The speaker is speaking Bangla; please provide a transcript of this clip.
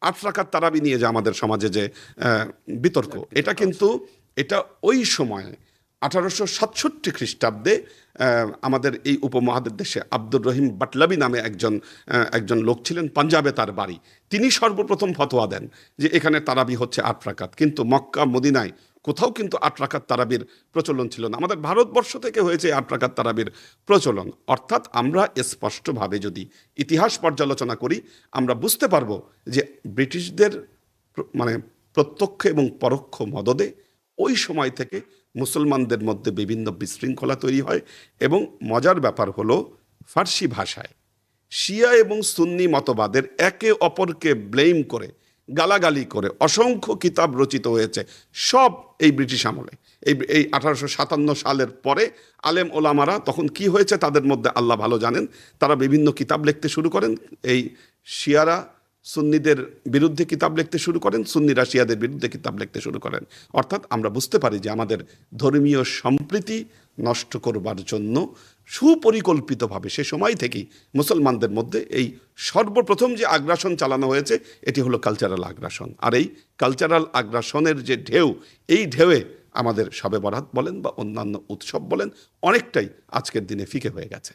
8 রাকাত তারাবি নিয়ে যে আমাদের সমাজে যে বিতর্ক, এটা কিন্তু এটা ওই সময়ে 1867 খ্রিস্টাব্দে আমাদের এই উপমহাদেশ দেশে আব্দুর রহিম বাটলাবি নামে একজন লোক ছিলেন, পাঞ্জাবে তার বাড়ি। তিনি সর্বপ্রথম ফতোয়া দেন যে এখানে তারাবি হচ্ছে 8 রাকাত, কিন্তু মক্কা মদিনায় কোথাও কিন্তু 8 রাকাত তারাবির প্রচলন ছিল না। আমাদের ভারতবর্ষ থেকে হয়েছে 8 রাকাত তারাবির প্রচলন। অর্থাৎ আমরা স্পষ্টভাবে যদি ইতিহাস পর্যালোচনা করি, আমরা বুঝতে পারবো যে ব্রিটিশদের মানে প্রত্যক্ষ এবং পরোক্ষ মদদে ওই সময় থেকে মুসলমানদের মধ্যে বিভিন্ন বিশৃঙ্খলা তৈরি হয়। এবং মজার ব্যাপার হলো, ফার্সি ভাষায় শিয়া এবং সুন্নি মতবাদের একে অপরকে ব্লেম করে, গালাগালি করে অসংখ্য কিতাব রচিত হয়েছে, সব এই ব্রিটিশ আমলে। এই 1857 সালের পরে আলেম ওলামারা, তখন কি হয়েছে তাদের মধ্যে আল্লাহ ভালো জানেন, তারা বিভিন্ন কিতাব লিখতে শুরু করেন। এই শিয়ারা সুন্নিদের বিরুদ্ধে কিতাব লিখতে শুরু করেন, সুন্নিরা শিয়াদের বিরুদ্ধে কিতাব লিখতে শুরু করেন। অর্থাৎ আমরা বুঝতে পারি যে আমাদের ধর্মীয় সম্প্রীতি নষ্ট করবার জন্য সুপরিকল্পিতভাবে সে সময় থেকেই মুসলমানদের মধ্যে এই সর্বপ্রথম যে আগ্রাসন চালানো হয়েছে, এটি হলো কালচারাল আগ্রাসন। আর এই কালচারাল আগ্রাসনের যে ঢেউ, এই ঢেউয়ে আমাদের শবে বরাত বলেন বা অন্যান্য উৎসব বলেন, অনেকটাই আজকের দিনে ফিকে হয়ে গেছে।